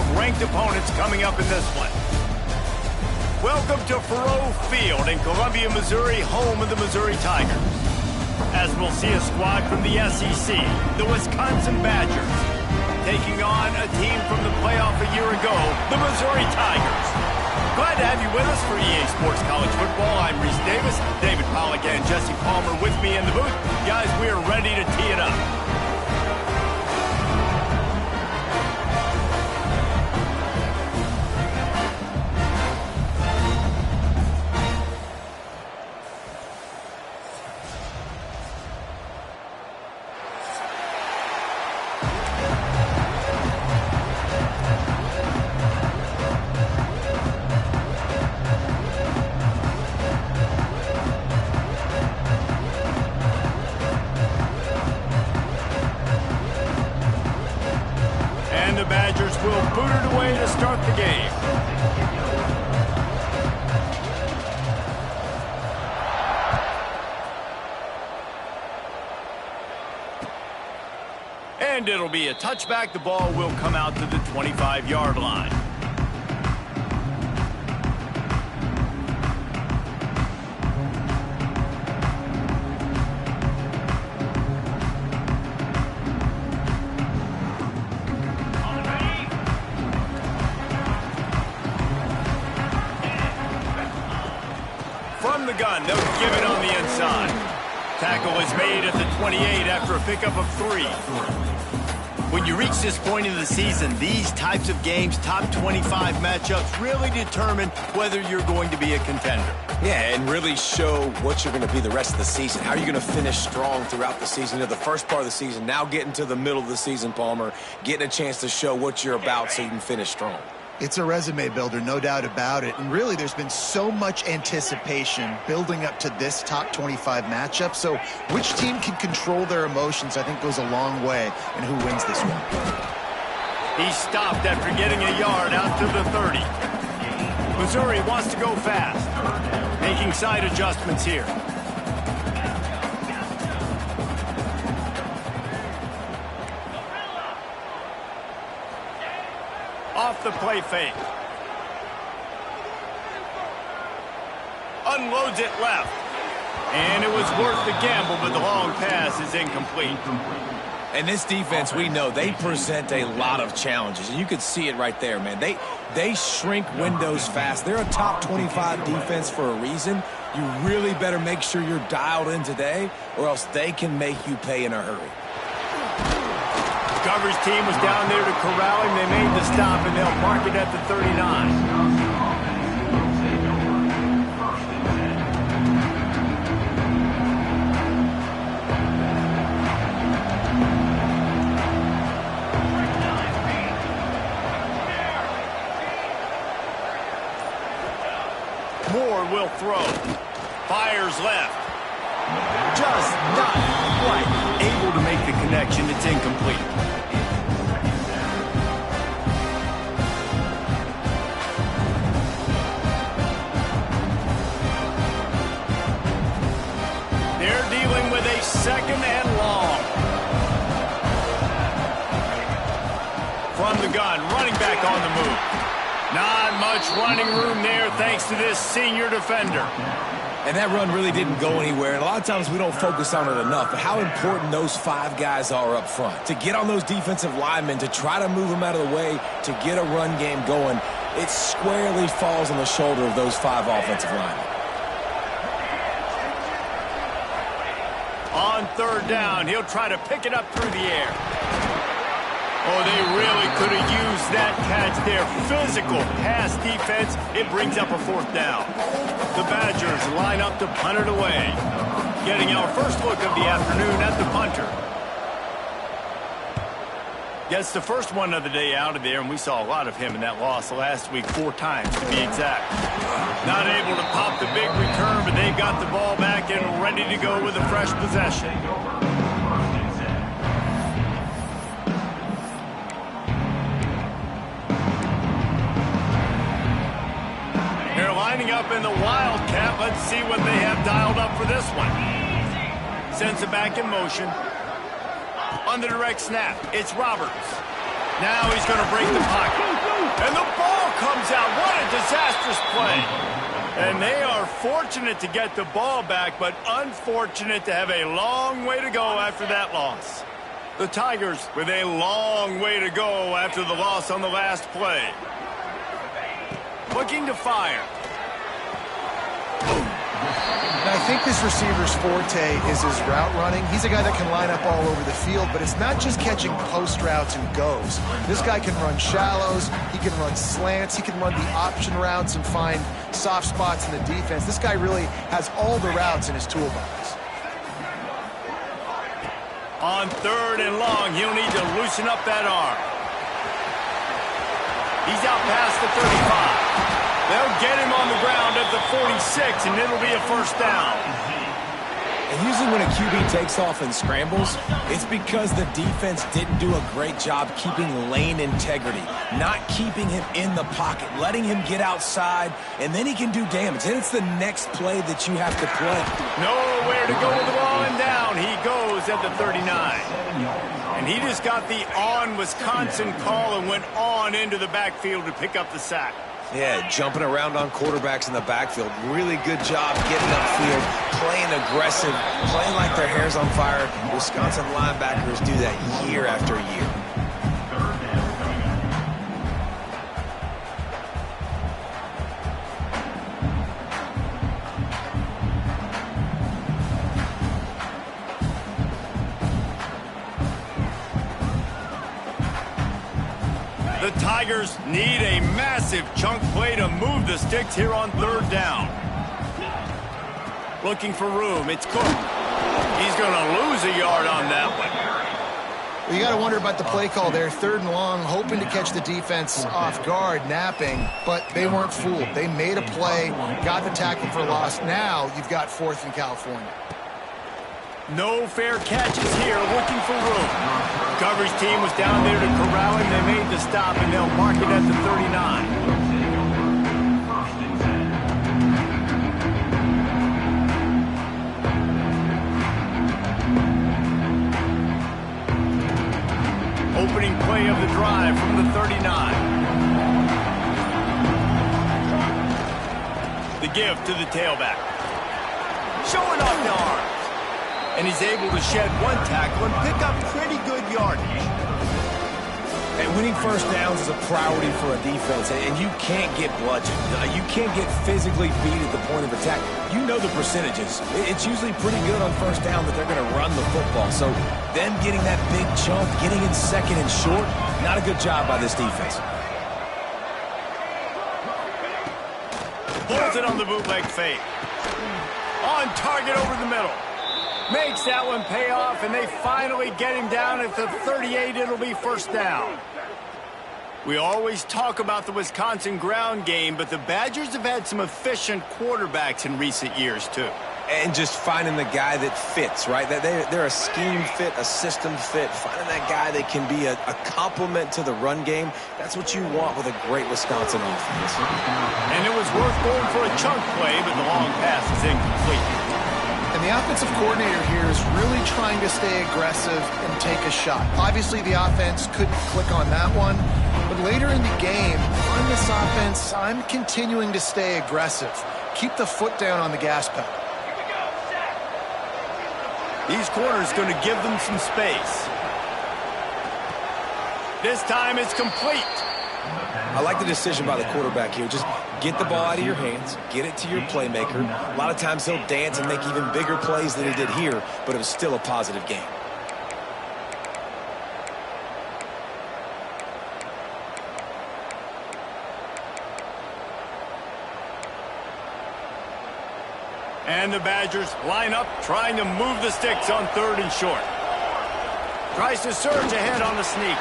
about ranked opponents coming up in this one. Welcome to Faurot Field in Columbia, Missouri, home of the Missouri Tigers. As we'll see a squad from the SEC, the Wisconsin Badgers, taking on a team from the playoff a year ago, the Missouri Tigers. Glad to have you with us for EA Sports College Football. I'm Reese Davis, David Pollack and Jesse Palmer with me in the booth. Guys, we are ready to tee it up. The Badgers will boot it away to start the game. And it'll be a touchback. The ball will come out to the 25-yard line. From the gun, they'll give it on the inside. Tackle is made at the 28 after a pickup of 3. When you reach this point in the season, these types of games, top 25 matchups, really determine whether you're going to be a contender. Yeah, and really show what you're going to be the rest of the season. How are you going to finish strong throughout the season? You know, the first part of the season, now getting to the middle of the season, Palmer, getting a chance to show what you're about so you can finish strong. It's a resume builder, no doubt about it. And really, there's been so much anticipation building up to this top 25 matchup. So which team can control their emotions, I think, goes a long way in who wins this one. He stopped after getting a yard out to the 30. Missouri wants to go fast, making side adjustments here. Off the play fake. Unloads it left. And it was worth the gamble, but the long pass is incomplete. And this defense, we know, they present a lot of challenges. And you could see it right there, man. They shrink windows fast. They're a top 25 defense for a reason. You really better make sure you're dialed in today, or else they can make you pay in a hurry. Coverage team was down there to corral him. They made the stop, and they'll mark it at the 39. Moore will throw. Fires left. Just not quite able to make the connection. It's incomplete. They're dealing with a second and long. From the gun, running back on the move. Not much running room there thanks to this senior defender. And that run really didn't go anywhere. And a lot of times we don't focus on it enough. But how important those 5 guys are up front. To get on those defensive linemen, to try to move them out of the way, to get a run game going, it squarely falls on the shoulder of those 5 offensive linemen. On third down, he'll try to pick it up through the air. Oh, they really could have used that catch there. Physical pass defense. It brings up a 4th down. The Badgers line up to punt it away. Getting our first look of the afternoon at the punter. Gets the first one of the day out of there, and we saw a lot of him in that loss last week, 4 times to be exact. Not able to pop the big return, but they've got the ball back and ready to go with a fresh possession. Lining up in the Wildcat. Let's see what they have dialed up for this one. Sends it back in motion. On the direct snap, it's Roberts. Now he's going to break the pocket. And the ball comes out. What a disastrous play. And they are fortunate to get the ball back, but unfortunate to have a long way to go after that loss. The Tigers with a long way to go after the loss on the last play. Looking to fire. Now, I think this receiver's forte is his route running. He's a guy that can line up all over the field, but it's not just catching post routes and goes. This guy can run shallows, he can run slants, he can run the option routes and find soft spots in the defense. This guy really has all the routes in his toolbox. On 3rd and long, he'll need to loosen up that arm. He's out past the 35. They'll get him on the ground at the 46, and it'll be a first down. And usually when a QB takes off and scrambles, it's because the defense didn't do a great job keeping lane integrity, not keeping him in the pocket, letting him get outside, and then he can do damage. Then it's the next play that you have to play. Nowhere to go with the ball, and down he goes at the 39. And he just got the on-Wisconsin call and went on into the backfield to pick up the sack. Yeah, jumping around on quarterbacks in the backfield. Really good job getting upfield, playing aggressive, playing like their hair's on fire. Wisconsin linebackers do that year after year. The Tigers need a massive chunk play to move the sticks here on 3rd down. Looking for room. It's Cook. He's going to lose a yard on that one. Well, you got to wonder about the play call there. 3rd and long, hoping to catch the defense off guard, napping, but they weren't fooled. They made a play, got the tackle for loss. Now you've got 4th in California. No fair catches here, looking for room. Coverage team was down there to corral him. They made the stop, and they'll mark it at the 39. Opening play of the drive from the 39. The give to the tailback. Showing off the arms. And he's able to shed one tackle and pick up pretty good yardage. And winning first downs is a priority for a defense, and you can't get bludgeoned. You can't get physically beat at the point of attack. You know the percentages. It's usually pretty good on first down that they're going to run the football. So them getting that big chunk, getting in 2nd and short, not a good job by this defense. Pulls it on the bootleg fake. On target over the middle. Makes that one pay off, and they finally get him down at the 38. It'll be first down. We always talk about the Wisconsin ground game, but the Badgers have had some efficient quarterbacks in recent years, too. And just finding the guy that fits, right? They're a scheme fit, a system fit. Finding that guy that can be a complement to the run game, that's what you want with a great Wisconsin offense. And it was worth going for a chunk play, but the long pass is incomplete. And the offensive coordinator here is really trying to stay aggressive and take a shot. Obviously, the offense couldn't click on that one. But later in the game, on this offense, I'm continuing to stay aggressive. Keep the foot down on the gas pedal. These corners going to give them some space. This time it's complete. I like the decision by the quarterback here. Just get the ball out of your hands, get it to your playmaker. A lot of times he'll dance and make even bigger plays than he did here, but it was still a positive game. And the Badgers line up, trying to move the sticks on 3rd and short. Tries to surge ahead on the sneak.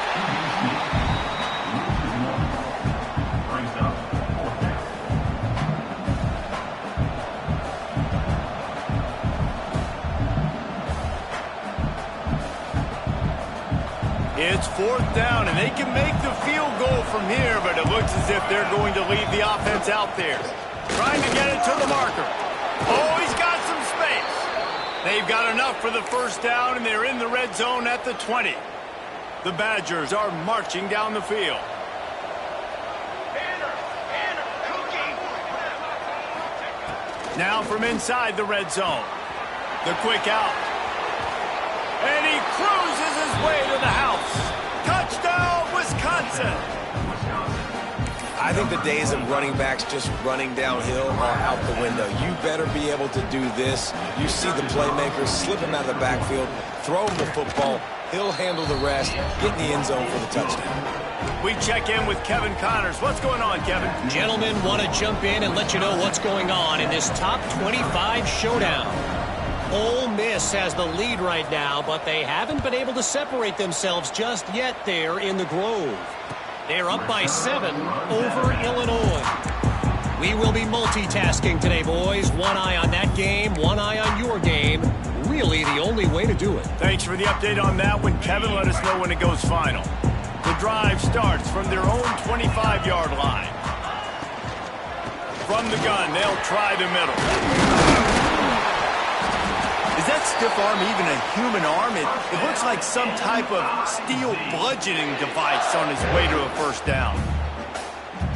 It's 4th down, and they can make the field goal from here, but it looks as if they're going to leave the offense out there. Trying to get it to the marker. Oh, he's got some space. They've got enough for the first down, and they're in the red zone at the 20. The Badgers are marching down the field. Now from inside the red zone. The quick out. And he cruises his way to the house. Touchdown, Wisconsin. I think the days of running backs just running downhill are out the window. You better be able to do this. You see the playmakers slip him out of the backfield, throw him the football. He'll handle the rest, get in the end zone for the touchdown. We check in with Kevin Connors. What's going on, Kevin? Gentlemen, want to jump in and let you know what's going on in this top 25 showdown. Ole Miss has the lead right now, but they haven't been able to separate themselves just yet there in the Grove. They're up by 7 over Illinois. We will be multitasking today, boys. One eye on that game, one eye on your game. Really the only way to do it. Thanks for the update on that one, Kevin. Let us know when it goes final. The drive starts from their own 25-yard line. From the gun, they'll try the middle. Is that stiff arm even a human arm? It looks like some type of steel bludgeoning device on his way to a first down.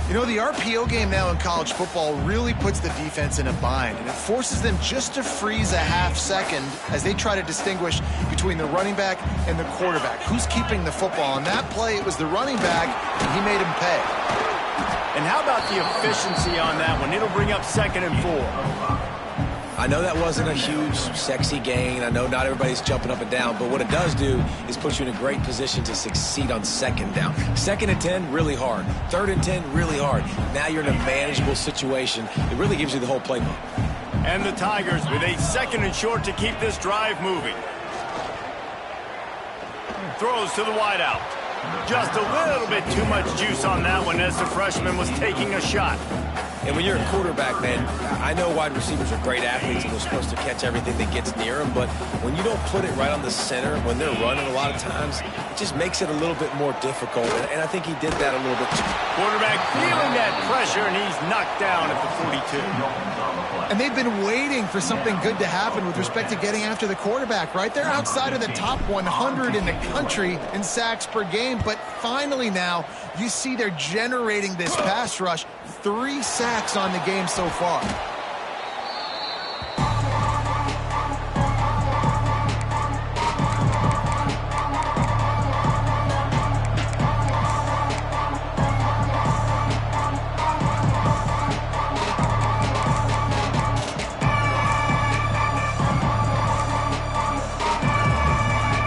You know, the RPO game now in college football really puts the defense in a bind, and it forces them just to freeze a half second as they try to distinguish between the running back and the quarterback. Who's keeping the football? On that play, it was the running back, and he made him pay. And how about the efficiency on that one? It'll bring up 2nd and 4. I know that wasn't a huge, sexy gain. I know not everybody's jumping up and down, but what it does do is put you in a great position to succeed on 2nd down. 2nd and 10, really hard. 3rd and 10, really hard. Now you're in a manageable situation. It really gives you the whole playbook. And the Tigers with a 2nd and short to keep this drive moving. Throws to the wideout. Just a little bit too much juice on that one as the freshman was taking a shot. And when you're a quarterback, man, I know wide receivers are great athletes and they're supposed to catch everything that gets near them, but when you don't put it right on the center, when they're running a lot of times, it just makes it a little bit more difficult, and I think he did that a little bit too. Quarterback feeling that pressure, and he's knocked down at the 42. And they've been waiting for something good to happen with respect to getting after the quarterback, right? They're outside of the top 100 in the country in sacks per game, but finally now you see they're generating this pass rush. 3 sacks on the game so far.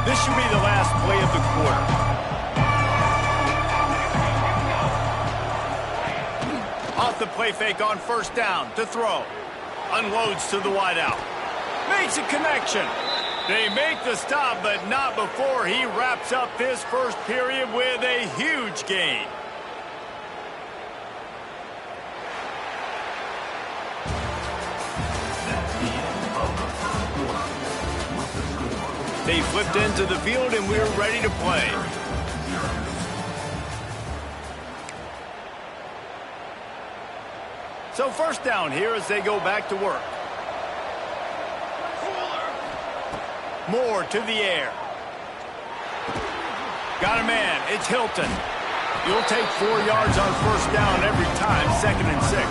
This should be the last play of the quarter. Off the play fake on 1st down to throw. Unloads to the wideout. Makes a connection. They make the stop, but not before he wraps up this first period with a huge gain. They flipped into the field, and we're ready to play. So 1st down here as they go back to work. Moore to the air. Got a man. It's Hilton. You'll take 4 yards on 1st down every time, 2nd and 6.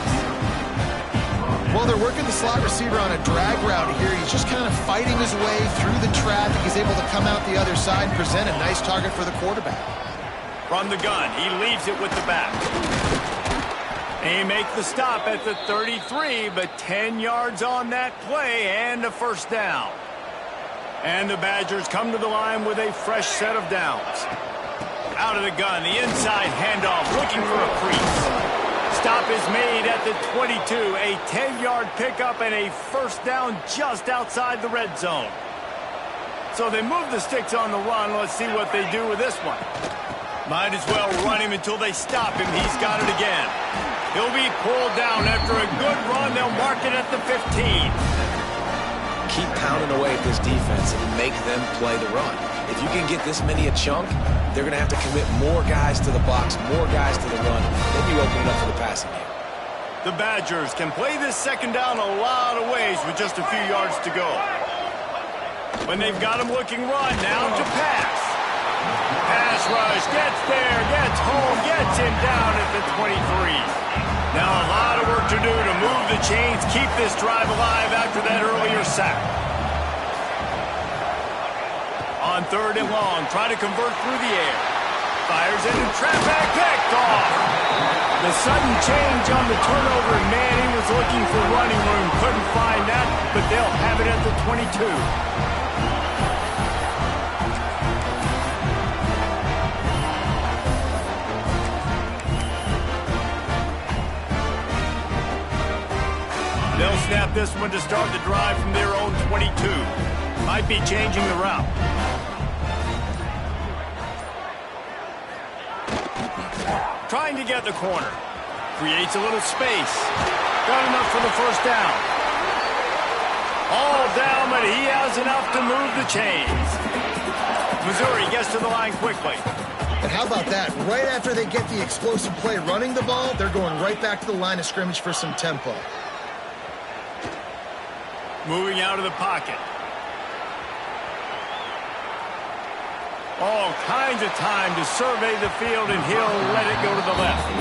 Well, they're working the slot receiver on a drag route here. He's just kind of fighting his way through the traffic. He's able to come out the other side and present a nice target for the quarterback. From the gun, he leaves it with the back. They make the stop at the 33, but 10 yards on that play and a 1st down. And the Badgers come to the line with a fresh set of downs. Out of the gun, the inside handoff, looking for a crease. Stop is made at the 22, a 10-yard pickup and a 1st down just outside the red zone. So they move the sticks on the run. Let's see what they do with this one. Might as well run him until they stop him. He's got it again. He'll be pulled down after a good run. They'll mark it at the 15. Keep pounding away at this defense and make them play the run. If you can get this many a chunk, they're going to have to commit more guys to the box, more guys to the run. Then you open it up for the passing game. The Badgers can play this 2nd down a lot of ways with just a few yards to go. When they've got him looking run, now to pass. pass rush, gets there, gets home, gets him down at the 23. Now a lot of work to do to move the chains, keep this drive alive after that earlier sack. On 3rd and long, try to convert through the air. Fires into trap back, picked off. The sudden change on the turnover, and man, he was looking for running room. Couldn't find that, but they'll have it at the 22. They'll snap this one to start the drive from their own 22. Might be changing the route. Trying to get the corner. Creates a little space. Got enough for the first down. All down, but he has enough to move the chains. Missouri gets to the line quickly. And how about that? Right after they get the explosive play running the ball, they're going right back to the line of scrimmage for some tempo. Moving out of the pocket. All kinds of time to survey the field, and he'll let it go to the left.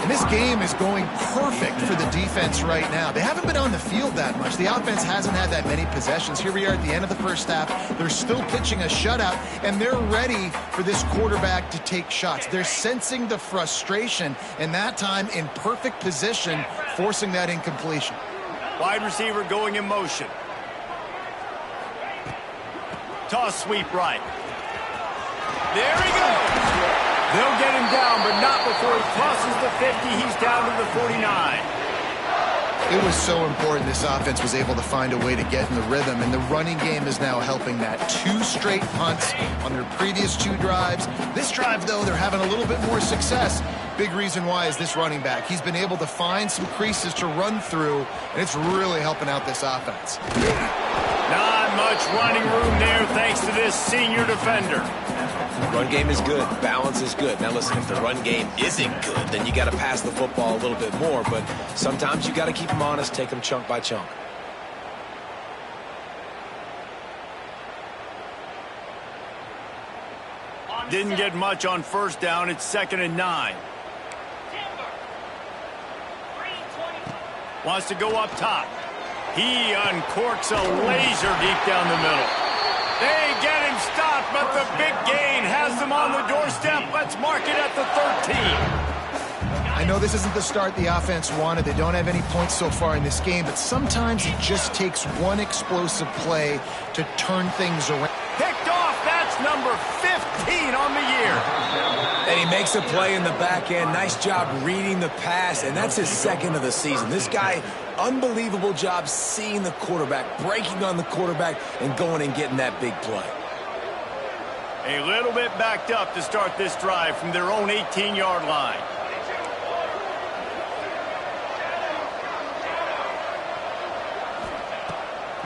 And this game is going perfect for the defense right now. They haven't been on the field that much. The offense hasn't had that many possessions. Here we are at the end of the first half. They're still pitching a shutout, and they're ready for this quarterback to take shots. They're sensing the frustration, and that time in perfect position, forcing that incompletion. Wide receiver going in motion. Toss sweep right. There he goes. They'll get him down, but not before he crosses the 50. He's down to the 49. It was so important this offense was able to find a way to get in the rhythm, and the running game is now helping that. 2 straight punts on their previous 2 drives. This drive, though, they're having a little bit more success. Big reason why is this running back. He's been able to find some creases to run through, and it's really helping out this offense. Not much running room there thanks to this senior defender. Run game is good. Balance is good. Now listen, if the run game isn't good, then you got to pass the football a little bit more. But sometimes you got to keep them honest, take them chunk by chunk. Didn't get much on first down. It's 2nd and 9. Wants to go up top. He uncorks a laser deep down the middle. They get him stopped, but the big gain has them on the doorstep. Let's mark it at the 13. I know this isn't the start the offense wanted. They don't have any points so far in this game, but sometimes it just takes one explosive play to turn things around. Picked off. That's number 15 on the year. And he makes a play in the back end. Nice job reading the pass, and that's his 2nd of the season. This guy, unbelievable job seeing the quarterback, breaking on the quarterback, and going and getting that big play. A little bit backed up to start this drive from their own 18-yard line.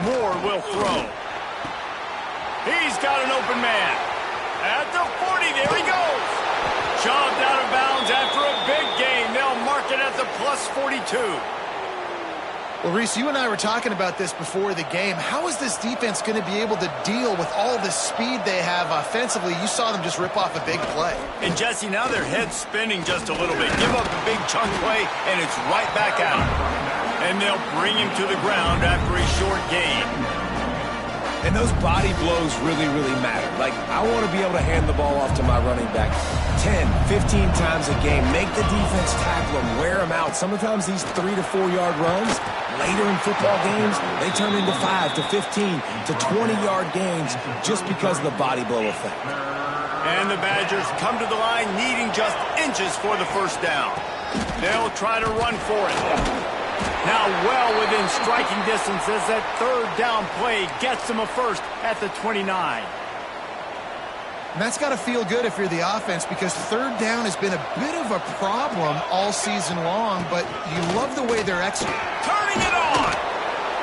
Moore will throw. He's got an open man. At the 40, there he goes. Shoved out of bounds after a big gain. They'll mark it at the plus 42. Well, Reese, you and I were talking about this before the game. How is this defense going to be able to deal with all the speed they have offensively? You saw them just rip off a big play. And, Jesse, now their head's spinning just a little bit. Give up a big chunk play, and it's right back out. And they'll bring him to the ground after a short gain. And those body blows really, really matter. Like, I want to be able to hand the ball off to my running back 10, 15 times a game. Make the defense tackle them, wear them out. Sometimes these 3 to 4 yard runs, later in football games, they turn into 5 to 15 to 20-yard gains just because of the body blow effect. And the Badgers come to the line needing just inches for the first down. They'll try to run for it. Now well within striking distance as that 3rd down play gets them a first at the 29. And that's got to feel good if you're the offense, because 3rd down has been a bit of a problem all season long, but you love the way they're executing. Turning it on!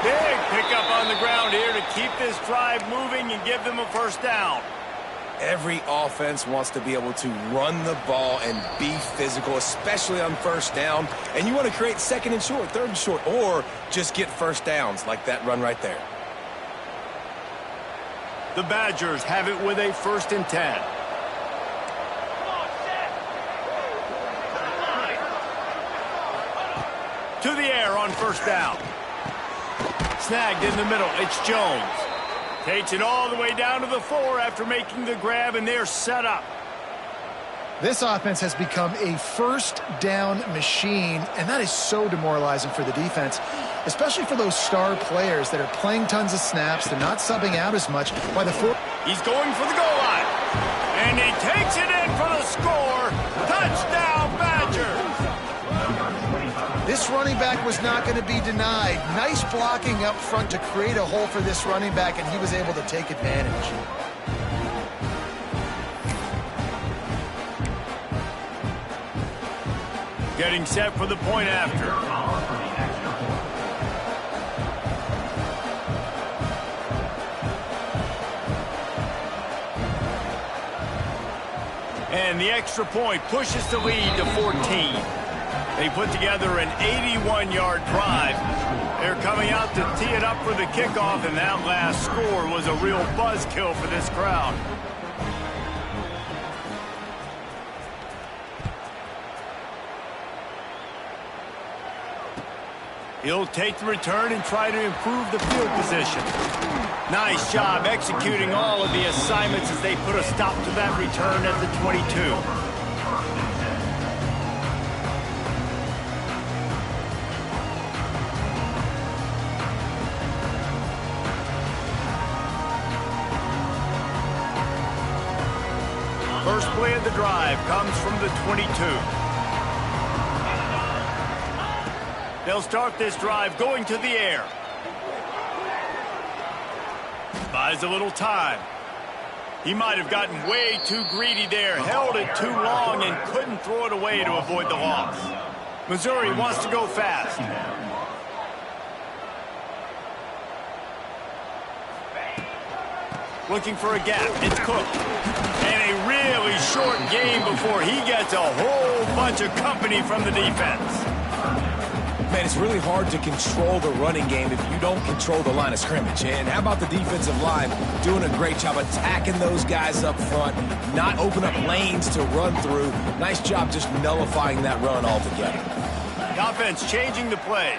Big pickup on the ground here to keep this drive moving and give them a first down. Every offense wants to be able to run the ball and be physical, especially on first down. And you want to create 2nd and short, 3rd and short, or just get first downs like that run right there. The Badgers have it with a 1st and 10. To the air on first down. Snagged in the middle. It's Jones. Takes it all the way down to the 4 after making the grab, and they're set up. This offense has become a first down machine, and that is so demoralizing for the defense, especially for those star players that are playing tons of snaps. They're not subbing out as much. By the 4, he's going for the goal line, and he takes it in for the score. Touchdown, Badgers! This running back was not going to be denied. Nice blocking up front to create a hole for this running back, and he was able to take advantage. Getting set for the point after. And the extra point pushes the lead to 14. They put together an 81-yard drive. They're coming out to tee it up for the kickoff, and that last score was a real buzzkill for this crowd. He'll take the return and try to improve the field position. Nice job executing all of the assignments as they put a stop to that return at the 22. First play of the drive comes from the 22. They'll start this drive going to the air. Buys a little time. He might have gotten way too greedy there, held it too long, and couldn't throw it away to avoid the loss. Missouri wants to go fast. Looking for a gap. It's Cook. And a really short game before he gets a whole bunch of company from the defense. Man, it's really hard to control the running game if you don't control the line of scrimmage. And how about the defensive line doing a great job attacking those guys up front, not open up lanes to run through. Nice job just nullifying that run altogether. The offense changing the play.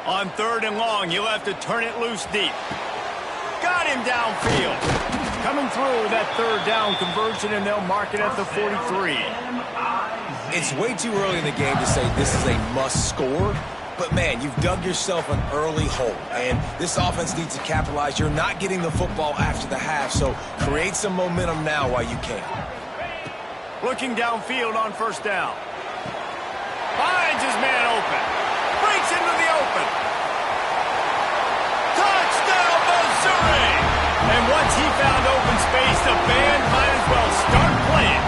On 3rd and long, you'll have to turn it loose deep. Got him downfield. Coming through with that 3rd down conversion, and they'll mark it at the 43. It's way too early in the game to say this is a must score, but man, you've dug yourself an early hole, and this offense needs to capitalize. You're not getting the football after the half, so create some momentum now while you can. Looking downfield on 1st down. Finds his man open. Breaks into the open. Touchdown, Missouri! And once he found open space, the band might as well start playing.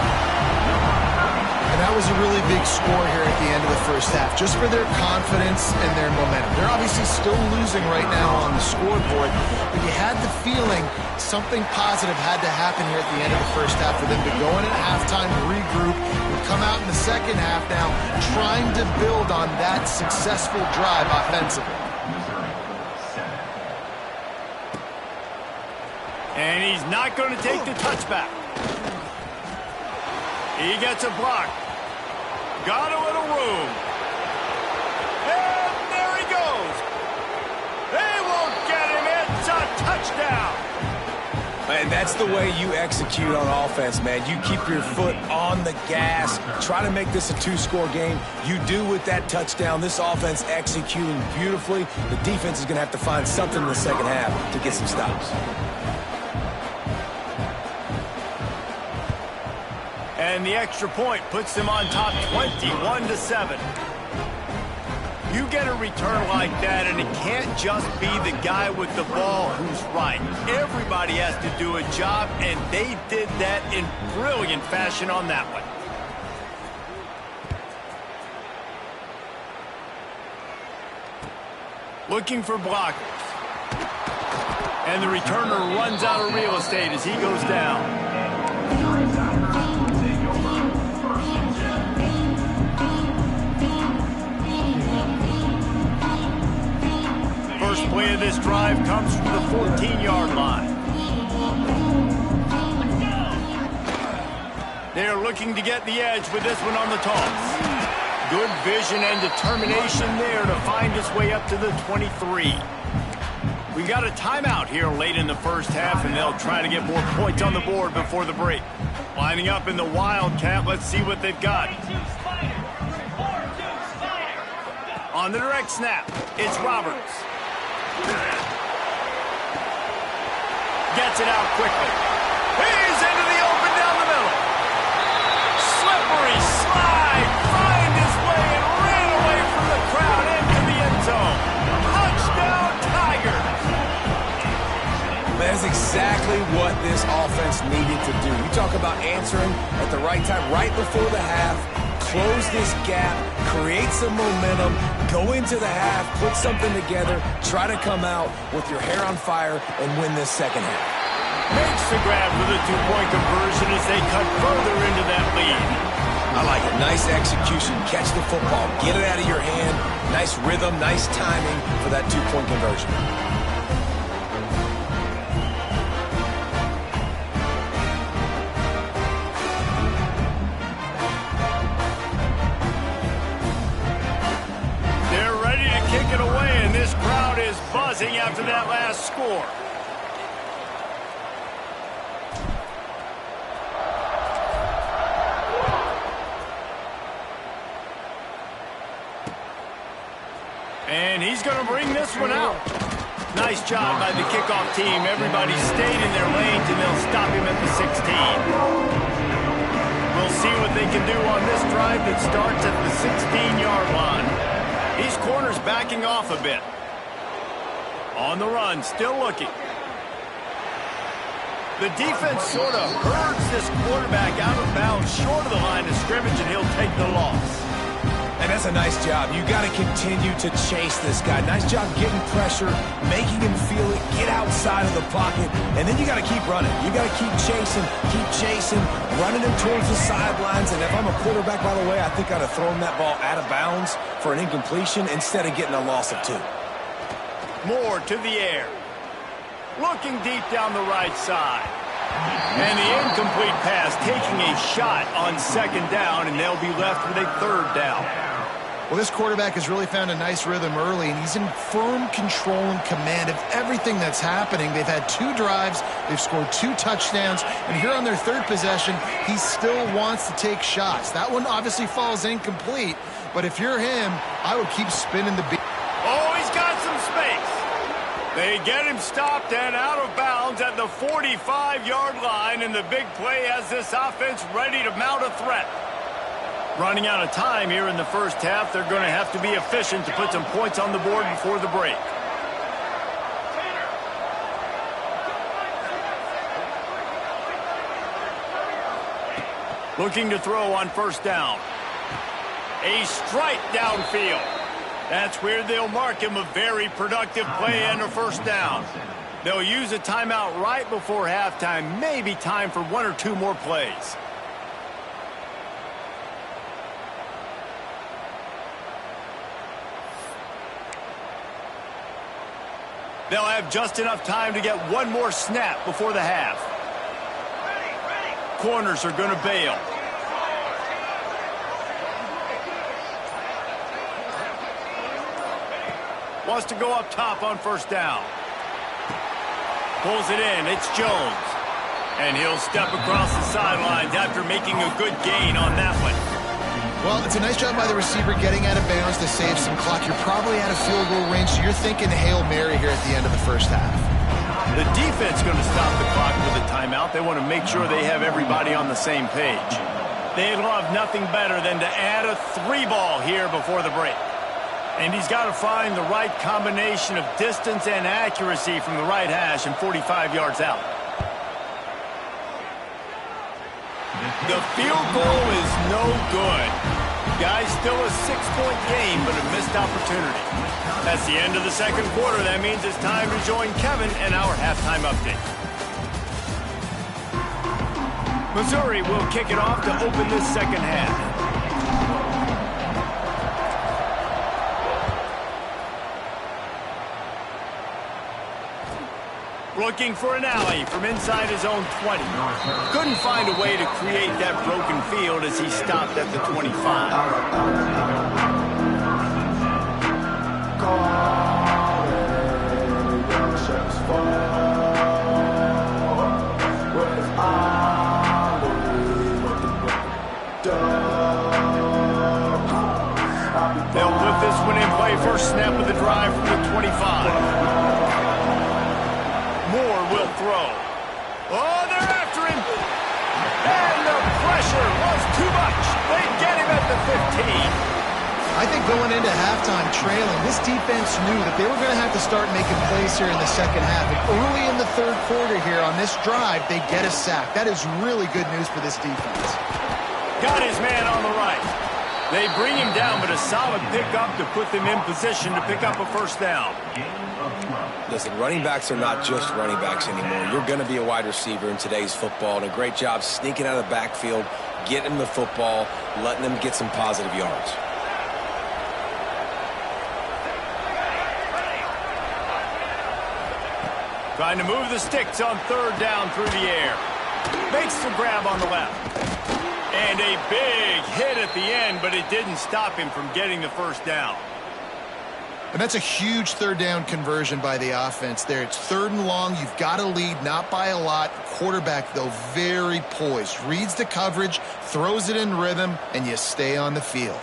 And that was a really big score here at the end of the first half, just for their confidence and their momentum. They're obviously still losing right now on the scoreboard, but you had the feeling something positive had to happen here at the end of the first half for them to go in at halftime, regroup, and come out in the second half now trying to build on that successful drive offensively. And he's not going to take the touchback. He gets a block. Got a little room. And there he goes. They won't get him. It's a touchdown. And that's the way you execute on offense, man. You keep your foot on the gas. Try to make this a 2-score game. You do with that touchdown. This offense executing beautifully. The defense is going to have to find something in the second half to get some stops. And the extra point puts them on top 21-7. You get a return like that, and it can't just be the guy with the ball who's right. Everybody has to do a job, and they did that in brilliant fashion on that one. Looking for blockers. And the returner runs out of real estate as he goes down. First play of this drive comes from the 14-yard line. They're looking to get the edge with this one on the toss. Good vision and determination there to find his way up to the 23. We got a timeout here late in the first half, and they'll try to get more points on the board before the break. Lining up in the Wildcat, let's see what they've got. On the direct snap, it's Roberts. Gets it out quickly. He's into the open down the middle. Slippery slide, find his way and ran away from the crowd into the end zone. Touchdown, Tigers. That's exactly what this offense needed to do. You talk about answering at the right time, right before the half, close this gap, create some momentum, go into the half, put something together, try to come out with your hair on fire and win this second half. Makes the grab for the two-point conversion as they cut further into that lead. I like it. Nice execution. Catch the football. Get it out of your hand. Nice rhythm, nice timing for that two-point conversion. Kick it away, and this crowd is buzzing after that last score. And he's going to bring this one out. Nice job by the kickoff team. Everybody stayed in their lanes, and they'll stop him at the 16. We'll see what they can do on this drive that starts at the 16-yard line. These corners backing off a bit. On the run, still looking. The defense sort of herds this quarterback out of bounds short of the line of scrimmage, and he'll take the loss. And that's a nice job. You got to continue to chase this guy. Nice job getting pressure, making him feel it, get outside of the pocket, and then you got to keep running. You got to keep chasing, running him towards the sidelines. And if I'm a quarterback, by the way, I think I'd have thrown that ball out of bounds for an incompletion instead of getting a loss of 2. More to the air. Looking deep down the right side. And the incomplete pass taking a shot on second down, and they'll be left with a third down. Well, this quarterback has really found a nice rhythm early, and he's in firm control and command of everything that's happening. They've had 2 drives, they've scored 2 touchdowns, and here on their third possession, he still wants to take shots. That one obviously falls incomplete, but if you're him, I would keep spinning the beat. Oh, he's got some space. They get him stopped and out of bounds at the 45-yard line, and the big play has this offense ready to mount a threat. Running out of time here in the first half, they're going to have to be efficient to put some points on the board before the break. Looking to throw on first down. A strike downfield. That's where they'll mark him a very productive play and a first down. They'll use a timeout right before halftime, maybe time for 1 or 2 more plays. They'll have just enough time to get 1 more snap before the half. Corners are going to bail. Wants to go up top on first down. Pulls it in. It's Jones. And he'll step across the sidelines after making a good gain on that one. Well, it's a nice job by the receiver getting out of bounds to save some clock. You're probably out of field goal range, so you're thinking Hail Mary here at the end of the first half. The defense going to stop the clock with a timeout. They want to make sure they have everybody on the same page. They'd love nothing better than to add a 3-ball here before the break. And he's got to find the right combination of distance and accuracy from the right hash and 45 yards out. The field goal is no good. Guys, still a 6-point game, but a missed opportunity. That's the end of the second quarter. That means it's time to join Kevin and our halftime update. Missouri will kick it off to open this second half. Looking for an alley from inside his own 20. Couldn't find a way to create that broken field as he stopped at the 25. They'll put this one in play. First snap of the drive from the 25. Moore will throw. Oh, they're after him. And the pressure was too much. They get him at the 15. I think going into halftime trailing, this defense knew that they were going to have to start making plays here in the second half. And early in the third quarter here on this drive, they get a sack. That is really good news for this defense. Got his man on the right. They bring him down, but a solid pickup to put them in position to pick up a first down. Listen, running backs are not just running backs anymore. You're going to be a wide receiver in today's football, and a great job sneaking out of the backfield, getting the football, letting them get some positive yards. Trying to move the sticks on third down through the air. Makes the grab on the left. And a big hit at the end, but it didn't stop him from getting the first down. And that's a huge third down conversion by the offense there. It's third and long. You've got to lead, not by a lot. Quarterback, though, very poised. Reads the coverage, throws it in rhythm, and you stay on the field.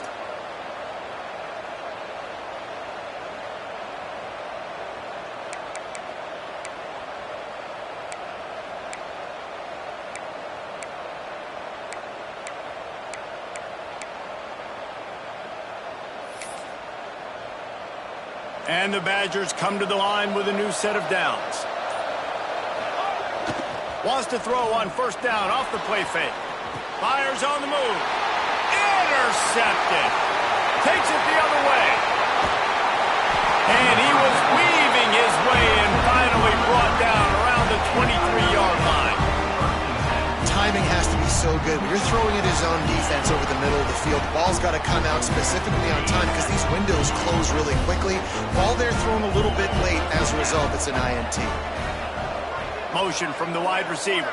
And the Badgers come to the line with a new set of downs. Wants to throw on first down off the play fake. Fires on the move. Intercepted. Takes it the other way. And he was weaving his way and finally brought down around the 23-yard line. Timing has to be so good. When you're throwing at his own defense over the middle of the field, the ball's got to come out specifically on time because these windows close really quickly. Ball there thrown a little bit late. As a result, it's an INT. Motion from the wide receiver.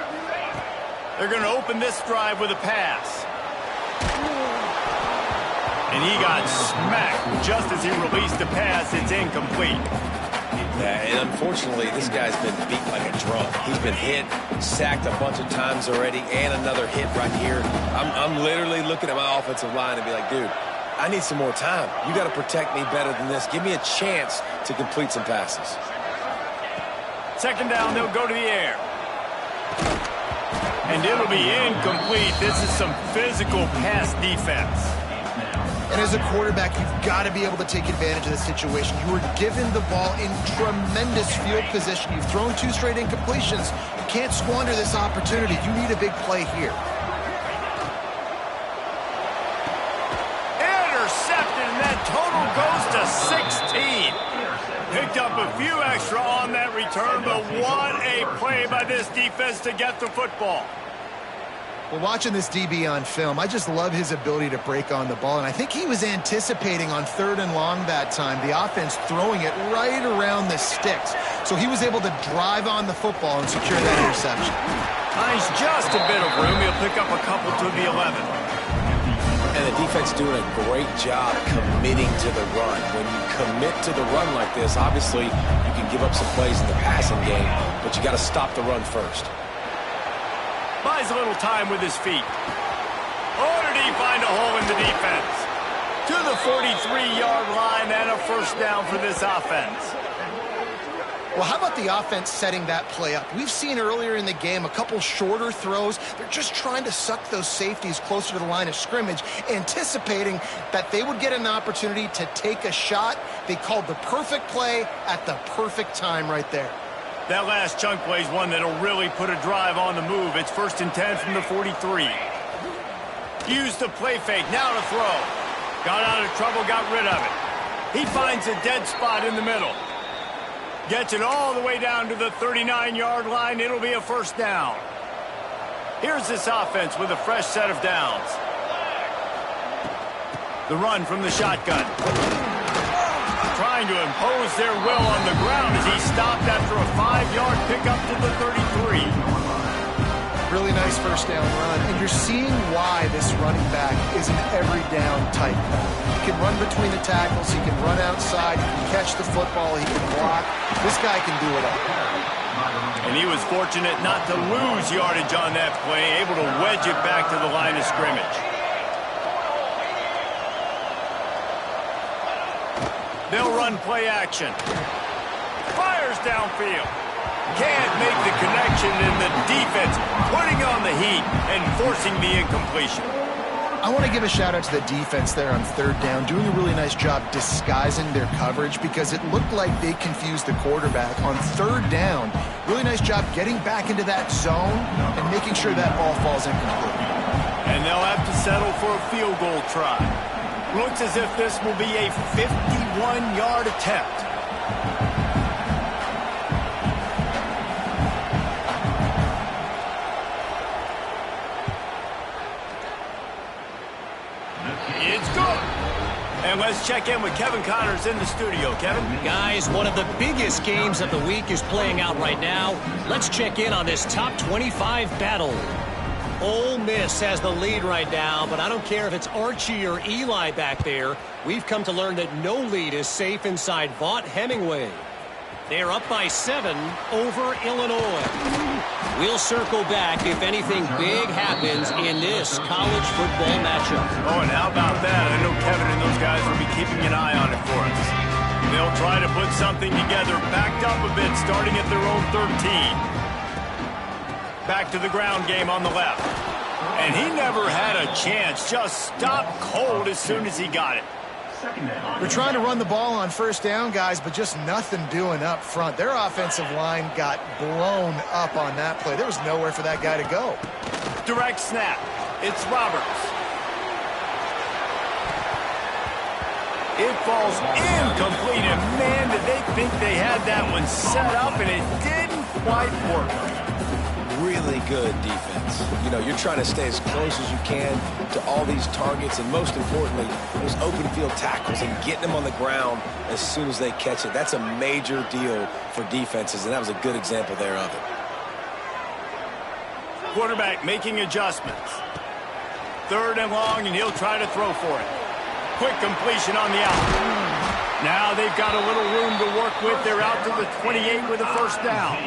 They're going to open this drive with a pass. And he got smacked just as he released the pass. It's incomplete. Yeah, and unfortunately, this guy's been beat like a drum. He's been hit, sacked a bunch of times already, and another hit right here. I'm literally looking at my offensive line and be like, dude, I need some more time. You got to protect me better than this. Give me a chance to complete some passes. Second down, they'll go to the air. And it'll be incomplete. This is some physical pass defense. And as a quarterback, you've got to be able to take advantage of the situation. You were given the ball in tremendous field position. You've thrown 2 straight incompletions. You can't squander this opportunity. You need a big play here. Intercepted, and that total goes to 16. Picked up a few extra on that return, but what a play by this defense to get the football. Well, watching this DB on film, I just love his ability to break on the ball. And I think he was anticipating on third and long that time, the offense throwing it right around the sticks. So he was able to drive on the football and secure that interception. Finds just a bit of room. He'll pick up a couple to the 11. And the defense doing a great job committing to the run. When you commit to the run like this, obviously you can give up some plays in the passing game, but you got to stop the run first. Buys a little time with his feet. Oh, did he find a hole in the defense? To the 43-yard line and a first down for this offense. Well, how about the offense setting that play up? We've seen earlier in the game a couple shorter throws. They're just trying to suck those safeties closer to the line of scrimmage, anticipating that they would get an opportunity to take a shot. They called the perfect play at the perfect time right there. That last chunk play is one that'll really put a drive on the move. It's 1st and 10 from the 43. Used the play fake, now to throw. Got out of trouble, got rid of it. He finds a dead spot in the middle. Gets it all the way down to the 39-yard line. It'll be a first down. Here's this offense with a fresh set of downs. The run from the shotgun. Trying trying to impose their will on the ground as he stopped after a 5-yard pickup to the 33. Really nice first down run, and you're seeing why this running back is an every down type back. He can run between the tackles, he can run outside, he can catch the football, he can block. This guy can do it all. And he was fortunate not to lose yardage on that play, able to wedge it back to the line of scrimmage. They'll run play action. Fires downfield. Can't make the connection, and the defense putting on the heat and forcing the incompletion. I want to give a shout out to the defense there on third down, doing a really nice job disguising their coverage because it looked like they confused the quarterback on third down. Really nice job getting back into that zone and making sure that ball falls incomplete. And they'll have to settle for a field goal try. Looks as if this will be a 51-yard attempt. It's good. And let's check in with Kevin Connors in the studio. Kevin? Guys, one of the biggest games of the week is playing out right now. Let's check in on this top 25 battle. Ole Miss has the lead right now, but I don't care if it's Archie or Eli back there. We've come to learn that no lead is safe inside Vaught Hemingway. They're up by 7 over Illinois. We'll circle back if anything big happens in this college football matchup. Oh, and how about that? I know Kevin and those guys will be keeping an eye on it for us. They'll try to put something together, backed up a bit, starting at their own 13. Back to the ground game on the left. And he never had a chance. Just stopped cold as soon as he got it. They're trying to run the ball on first down, guys, but just nothing doing up front. Their offensive line got blown up on that play. There was nowhere for that guy to go. Direct snap. It's Roberts. It falls incomplete, and man, did they think they had that one set up, and it didn't quite work. Really good defense. You know, you're trying to stay as close as you can to all these targets, and most importantly, those open field tackles and getting them on the ground as soon as they catch it. That's a major deal for defenses, and that was a good example there of it. Quarterback making adjustments. Third and long, and he'll try to throw for it. Quick completion on the out. Now they've got a little room to work with. They're out to the 28 with a first down.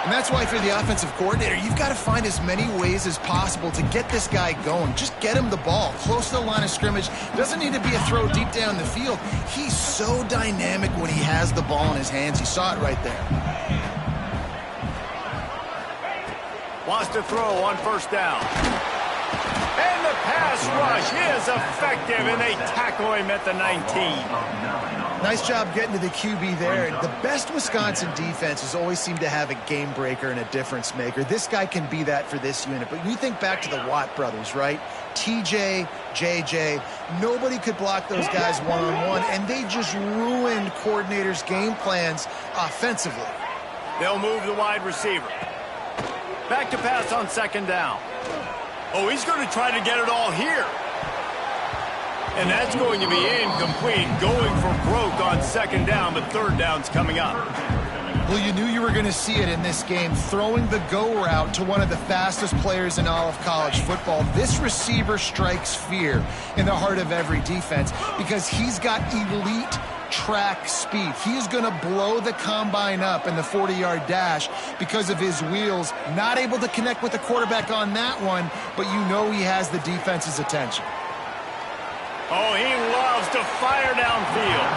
And that's why, if you're the offensive coordinator, you've got to find as many ways as possible to get this guy going. Just get him the ball close to the line of scrimmage. Doesn't need to be a throw deep down the field. He's so dynamic when he has the ball in his hands. You saw it right there. Wants to throw on first down. And the pass rush is effective, and they tackle him at the 19. Nice job getting to the QB there. The best Wisconsin defenses always seem to have a game breaker and a difference maker. This guy can be that for this unit. But you think back to the Watt brothers, right? TJ, JJ, nobody could block those guys one-on-one, and they just ruined coordinators' game plans offensively. They'll move the wide receiver. Back to pass on second down. Oh, he's going to try to get it all here. And that's going to be incomplete, going for broke on second down, but third down's coming up. Well, you knew you were going to see it in this game, throwing the go route to one of the fastest players in all of college football. This receiver strikes fear in the heart of every defense because he's got elite track speed. He is going to blow the combine up in the 40-yard dash because of his wheels. Not able to connect with the quarterback on that one, but you know he has the defense's attention. Oh, he loves to fire downfield.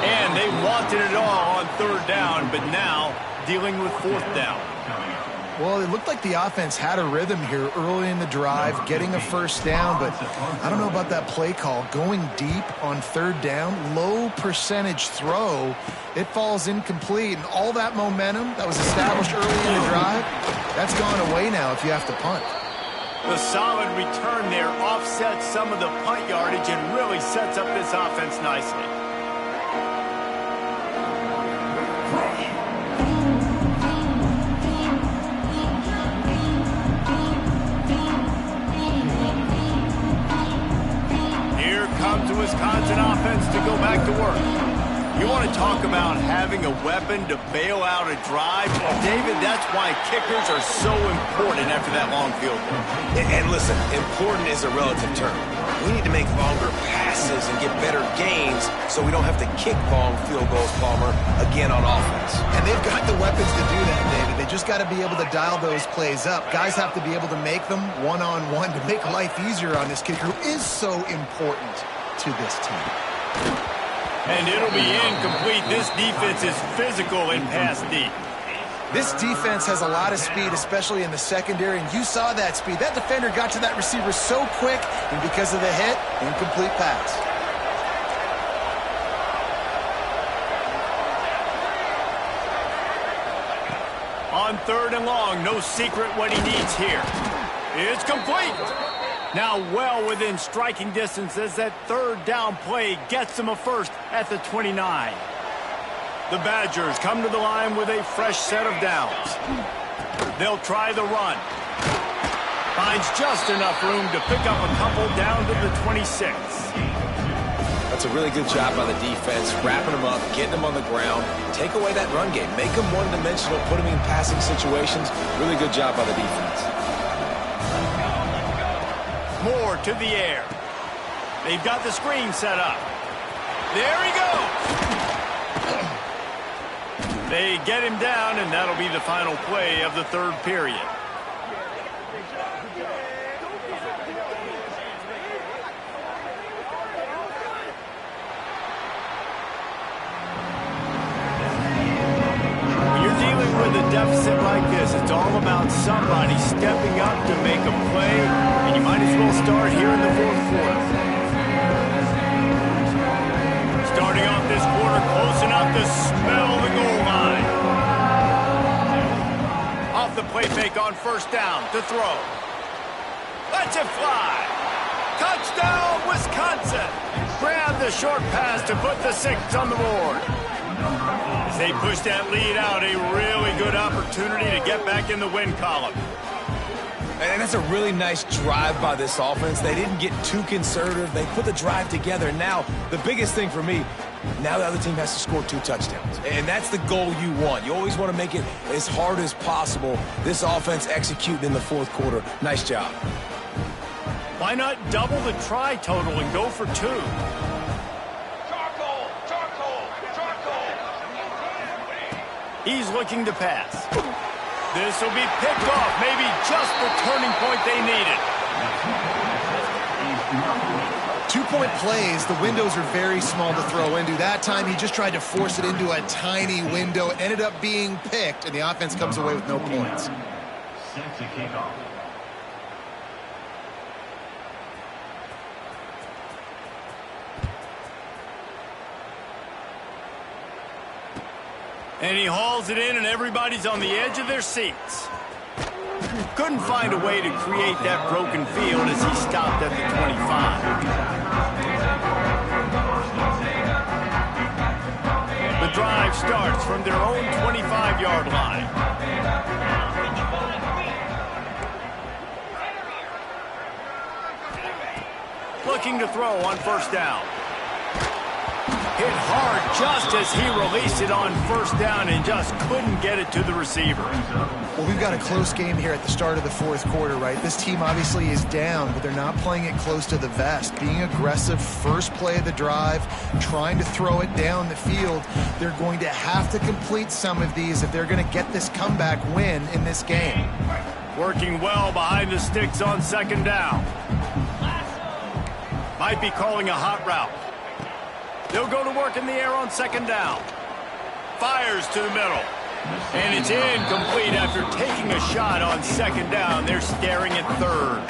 And they wanted it all on third down, but now dealing with fourth down. Well, it looked like the offense had a rhythm here early in the drive, getting a first down, but I don't know about that play call. Going deep on third down, low percentage throw, it falls incomplete, and all that momentum that was established early in the drive, that's gone away now if you have to punt. The solid return there offsets some of the punt yardage and really sets up this offense nicely. Here comes the Wisconsin offense to go back to work. want to talk about having a weapon to bail out a drive? Well, David, that's why kickers are so important after that long field goal. And listen, important is a relative term. We need to make longer passes and get better gains so we don't have to kick long field goals, Palmer, again on offense. And they've got the weapons to do that, David. They just got to be able to dial those plays up. Guys have to be able to make them one-on-one to make life easier on this kicker who is so important to this team. And it'll be incomplete. This defense is physical in pass deep. This defense has a lot of speed, especially in the secondary, and you saw that speed. That defender got to that receiver so quick, and because of the hit, incomplete pass. On 3rd and long, no secret what he needs here. It's complete. Now well within striking distance as that 3rd down play gets him a first at the 29. The Badgers come to the line with a fresh set of downs. They'll try the run. Finds just enough room to pick up a couple down to the 26. That's a really good job by the defense, wrapping them up, getting them on the ground. Take away that run game. Make them one-dimensional, put them in passing situations. Really good job by the defense. Moore to the air. They've got the screen set up. There he goes. They get him down, and that'll be the final play of the 3rd period. When you're dealing with a deficit like this, it's all about somebody stepping up to make a play, and you might as well start here in the 4th quarter. Starting off this quarter close enough to smell the goal line. Off the play fake on 1st down to throw. Lets it fly. Touchdown, Wisconsin. Grab the short pass to put the 6 on the board. As they push that lead out, a really good opportunity to get back in the win column. And that's a really nice drive by this offense. They didn't get too conservative. They put the drive together. Now, the biggest thing for me, now the other team has to score 2 touchdowns. And that's the goal you want. You always want to make it as hard as possible. This offense executing in the 4th quarter. Nice job. Why not double the try total and go for 2? Charcoal! Charcoal! Charcoal! He's looking to pass. This will be picked off, maybe just the turning point they needed. 2-point plays, the windows are very small to throw into. That time, he just tried to force it into a tiny window. It ended up being picked, and the offense comes away with no points. Set to kick off. And he hauls it in, and everybody's on the edge of their seats. Couldn't find a way to create that broken field as he stopped at the 25. The drive starts from their own 25-yard line. Looking to throw on 1st down. Hit hard just as he released it on 1st down and just couldn't get it to the receiver. Well, we've got a close game here at the start of the 4th quarter, right? This team obviously is down, but they're not playing it close to the vest. Being aggressive, first play of the drive, trying to throw it down the field. They're going to have to complete some of these if they're going to get this comeback win in this game. Working well behind the sticks on 2nd down. Might be calling a hot route. They'll go to work in the air on 2nd down. Fires to the middle. And it's incomplete after taking a shot on 2nd down. They're staring at 3rd.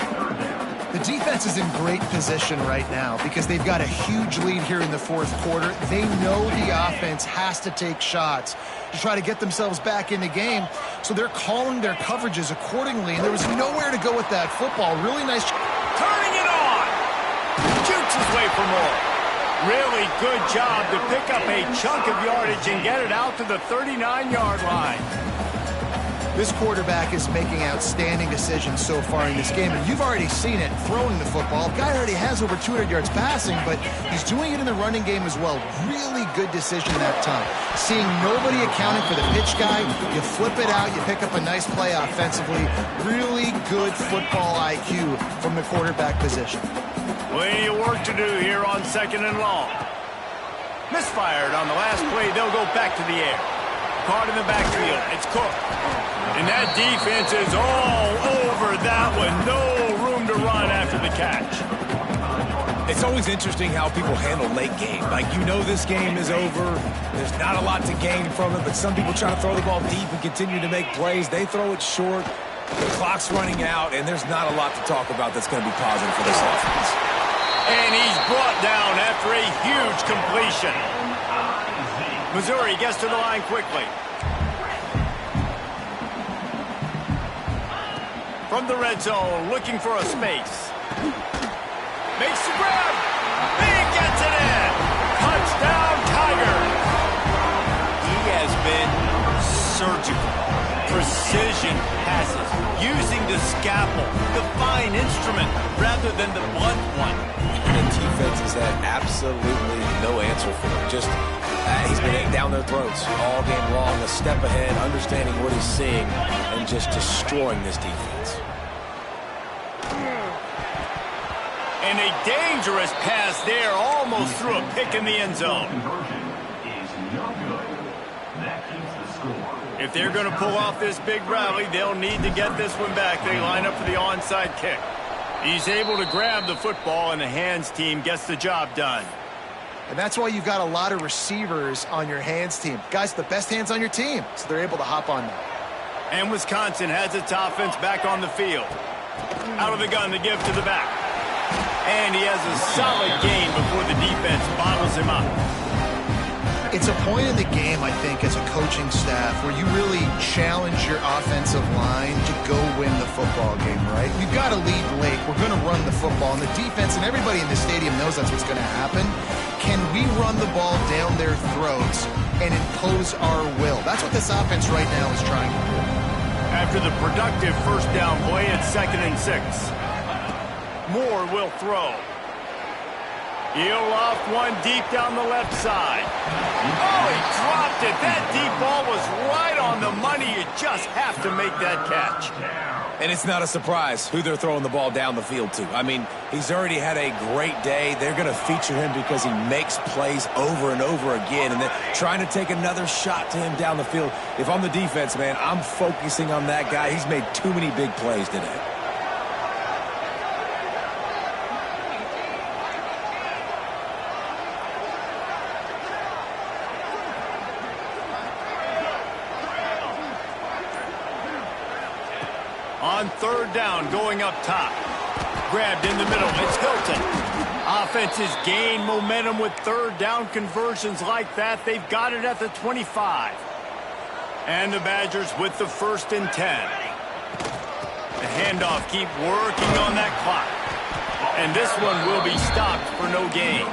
The defense is in great position right now because they've got a huge lead here in the 4th quarter. They know the offense has to take shots to try to get themselves back in the game. So they're calling their coverages accordingly. And there was nowhere to go with that football. Really nice. Turning it on. Shoots his way for more. Really good job to pick up a chunk of yardage and get it out to the 39-yard line. This quarterback is making outstanding decisions so far in this game, and you've already seen it throwing the football. The guy already has over 200 yards passing, but he's doing it in the running game as well. Really good decision that time. Seeing nobody accounting for the pitch guy, you flip it out, you pick up a nice play offensively. Really good football IQ from the quarterback position. Plenty of work to do here on 2nd and long. Misfired on the last play. They'll go back to the air. Caught in the backfield. It's Cook. And that defense is all over that one. No room to run after the catch. It's always interesting how people handle late game. Like, you know this game is over. There's not a lot to gain from it, but some people try to throw the ball deep and continue to make plays. They throw it short. The clock's running out, and there's not a lot to talk about that's going to be positive for this offense. And he's brought down after a huge completion. Missouri gets to the line quickly. From the red zone, looking for a space. Makes the grab. He gets it in. Touchdown, Tigers. He has been surgical. Precision passes. Using the scalpel, the fine instrument, rather than the blunt one. The defense has had absolutely no answer for him. Just, he's been down their throats all game long, a step ahead, understanding what he's seeing, and just destroying this defense. And a dangerous pass there, almost threw a pick in the end zone. If they're going to pull off this big rally, they'll need to get this one back. They line up for the onside kick. He's able to grab the football, and the hands team gets the job done. And that's why you've got a lot of receivers on your hands team. Guys, the best hands on your team, so they're able to hop on them. And Wisconsin has its offense back on the field. Out of the gun to give to the back. And he has a solid gain before the defense bottles him up. It's a point in the game, I think, as a coaching staff where you really challenge your offensive line to go win the football game, right? We've got to lead late. We're going to run the football. And the defense and everybody in the stadium knows that's what's going to happen. Can we run the ball down their throats and impose our will? That's what this offense right now is trying to do. After the productive first down play, it's 2nd and 6. Moore will throw. He'll loft one deep down the left side. Oh, he dropped it. That deep ball was right on the money. You just have to make that catch. And it's not a surprise who they're throwing the ball down the field to. I mean, he's already had a great day. They're going to feature him because he makes plays over and over again. And they're trying to take another shot to him down the field. If I'm the defense, man, I'm focusing on that guy. He's made too many big plays today. On 3rd down, going up top. Grabbed in the middle. It's Hilton. Offenses gain momentum with 3rd down conversions like that. They've got it at the 25. And the Badgers with the 1st and 10. The handoff, keep working on that clock. And this one will be stopped for no gain.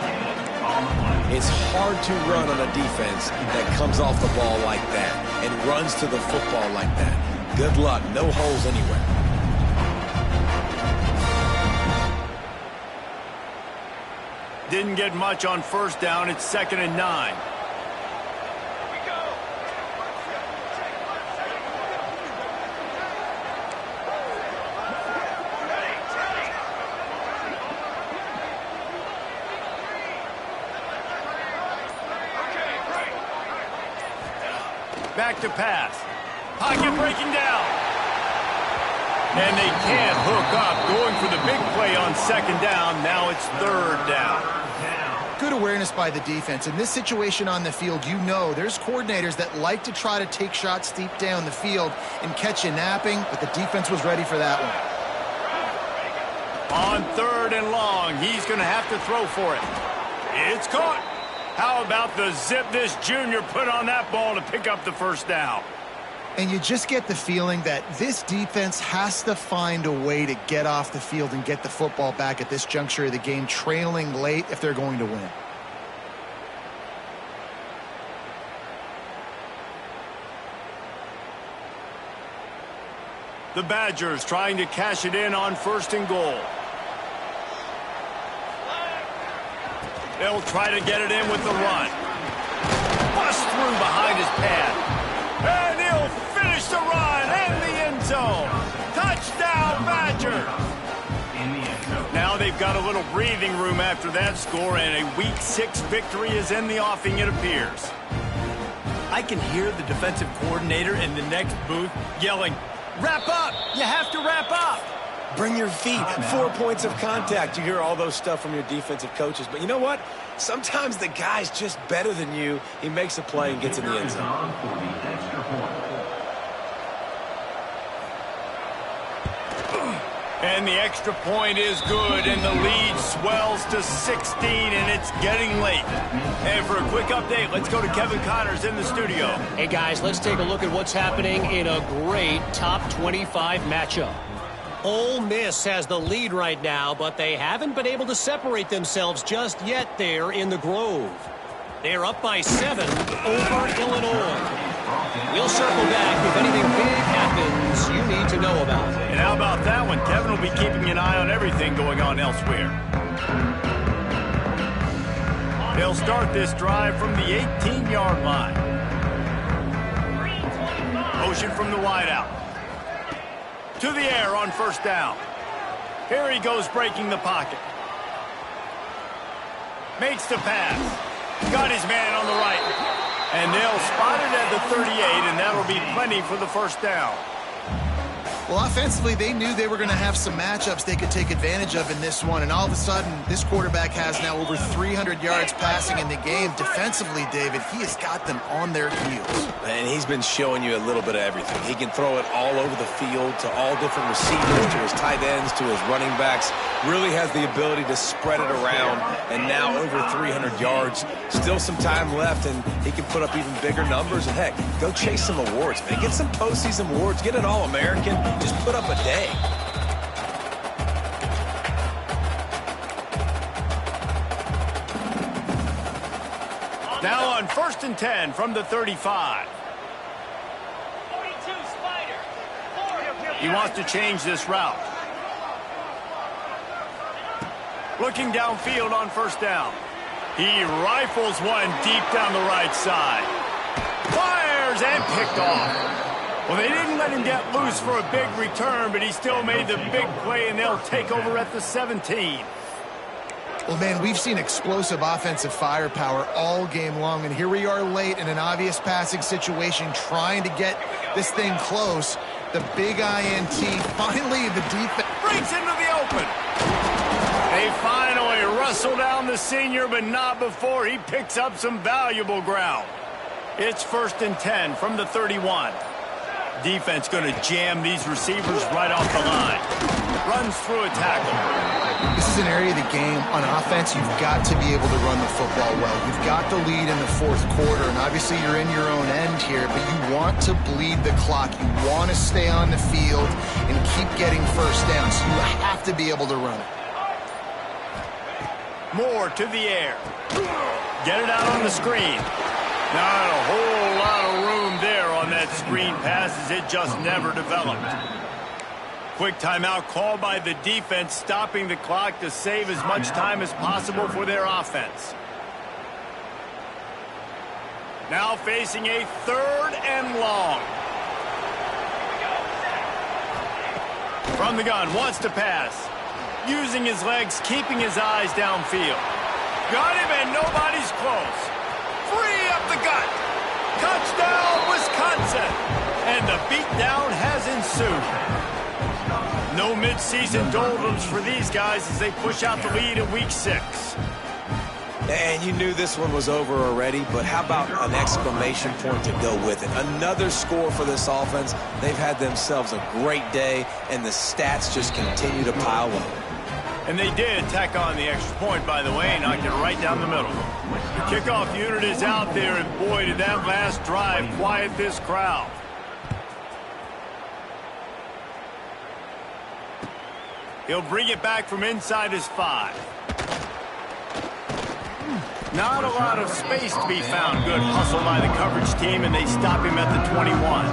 It's hard to run on a defense that comes off the ball like that and runs to the football like that. Good luck. No holes anywhere. Didn't get much on 1st down. It's 2nd and 9. Back to pass. Pocket breaking down. And they can't hook up. Going for the big play on 2nd down. Now it's 3rd down. Good awareness by the defense. In this situation on the field, you know there's coordinators that like to try to take shots deep down the field and catch you napping, but the defense was ready for that On one. 3rd and long, he's going to have to throw for it. It's caught. How about the zip this junior put on that ball to pick up the 1st down? And you just get the feeling that this defense has to find a way to get off the field and get the football back at this juncture of the game, trailing late if they're going to win. The Badgers trying to cash it in on 1st and goal. They'll try to get it in with the run. Bust through behind his pad. And he'll finish the run in the end zone. Touchdown, Badgers. Now they've got a little breathing room after that score, and a Week 6 victory is in the offing, it appears. I can hear the defensive coordinator in the next booth yelling, "Wrap up! You have to wrap up!" Bring your feet, 4 points of contact. You hear all those stuff from your defensive coaches. But you know what? Sometimes the guy's just better than you. He makes a play and gets in the end zone. And the extra point is good, and the lead swells to 16, and it's getting late. And for a quick update, let's go to Kevin Connors in the studio. Hey, guys, let's take a look at what's happening in a great top 25 matchup. Ole Miss has the lead right now, but they haven't been able to separate themselves just yet there in the Grove. They're up by 7 over Illinois. We'll circle back if anything big happens you need to know about. And how about that one? Kevin will be keeping an eye on everything going on elsewhere. They'll start this drive from the 18-yard line. Motion from the wideout. To the air on 1st down. Here he goes breaking the pocket. Makes the pass. Got his man on the right. And they'll spot it at the 38, and that'll be plenty for the 1st down. Well, offensively, they knew they were going to have some matchups they could take advantage of in this one, and all of a sudden, this quarterback has now over 300 yards passing in the game. Defensively, David, he has got them on their heels. And he's been showing you a little bit of everything. He can throw it all over the field to all different receivers, to his tight ends, to his running backs. Really has the ability to spread it around, and now over 300 yards. Still some time left, and he can put up even bigger numbers. And heck, go chase some awards, man. Get some postseason awards. Get an All-American. Just put up a day. Now on 1st and 10 from the 35. 42 Spider. He wants to change this route. Looking downfield on 1st down. He rifles one deep down the right side. Fires and picked off. Well, they didn't let him get loose for a big return, but he still made the big play, and they'll take over at the 17. Well, man, we've seen explosive offensive firepower all game long, and here we are late in an obvious passing situation trying to get this thing close. The big INT, finally the defense Breaks into the open. They finally wrestle down the senior, but not before he picks up some valuable ground. It's 1st and 10 from the 31. Defense going to jam these receivers right off the line. Runs through a tackle. This is an area of the game. On offense, you've got to be able to run the football well. You've got the lead in the 4th quarter, and obviously you're in your own end here, but you want to bleed the clock. You want to stay on the field and keep getting 1st down, so you have to be able to run it. More to the air. Get it out on the screen. Not a whole lot of room there on that screen pass as it just never developed. Quick timeout called by the defense, stopping the clock to save as much time as possible for their offense. Now facing a 3rd and long. From the gun, wants to pass. Using his legs, keeping his eyes downfield. Got him and nobody's close. Free up the gut. Touchdown, Wisconsin. And the beatdown has ensued. No midseason doldrums for these guys as they push out the lead in Week 6. And you knew this one was over already, but how about an exclamation point to go with it? Another score for this offense. They've had themselves a great day, and the stats just continue to pile up. And they did tack on the extra point, by the way, knocked it right down the middle. The kickoff unit is out there, and boy, did that last drive quiet this crowd. He'll bring it back from inside his 5. Not a lot of space to be found. Good hustle by the coverage team, and they stop him at the 21.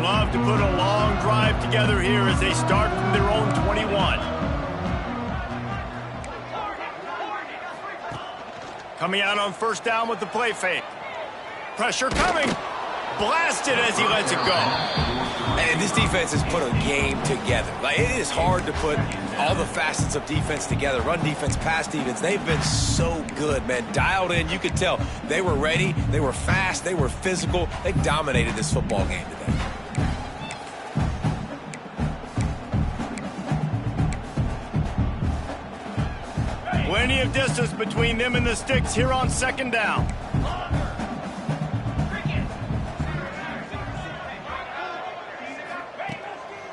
love to put a long drive together here as they start from their own 21. Coming out on first down with the play fake. Pressure coming. Blasted as he lets it go. And this defense has put a game together. Like, it is hard to put all the facets of defense together. Run defense, pass defense. They've been so good, man. Dialed in. You could tell they were ready. They were fast. They were physical. They dominated this football game today. Plenty of distance between them and the sticks here on second down.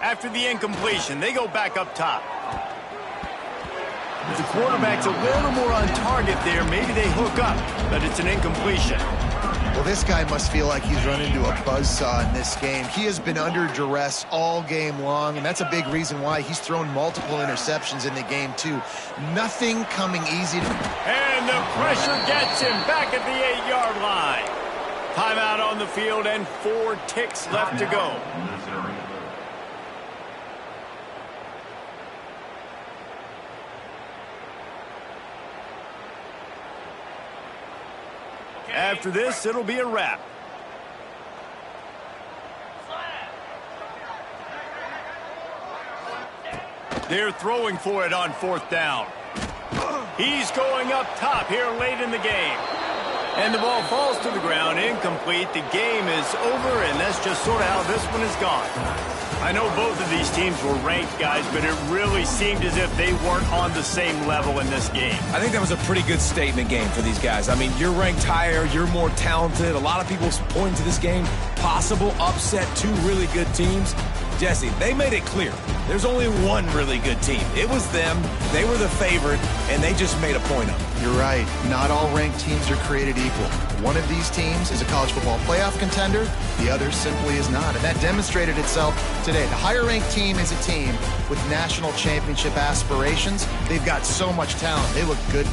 After the incompletion, they go back up top. If the quarterback's a little more on target there, maybe they hook up, but it's an incompletion. Well, this guy must feel like he's run into a buzzsaw in this game. He has been under duress all game long, and that's a big reason why he's thrown multiple interceptions in the game, too. Nothing coming easy. And the pressure gets him back at the 8-yard line. Timeout on the field and 4 ticks left to go. After this, it'll be a wrap. They're throwing for it on fourth down. He's going up top here late in the game. And the ball falls to the ground, incomplete. The game is over, and that's just sort of how this one is gone. I know both of these teams were ranked, guys, but it really seemed as if they weren't on the same level in this game. I think that was a pretty good statement game for these guys. I mean, you're ranked higher, you're more talented. A lot of people point to this game, possible upset, 2 really good teams. Jesse, they made it clear. There's only one really good team. It was them. They were the favorite, and they just made a point of it. You're right. Not all ranked teams are created equal. One of these teams is a college football playoff contender. The other simply is not. And that demonstrated itself today. The higher-ranked team is a team with national championship aspirations. They've got so much talent. They look good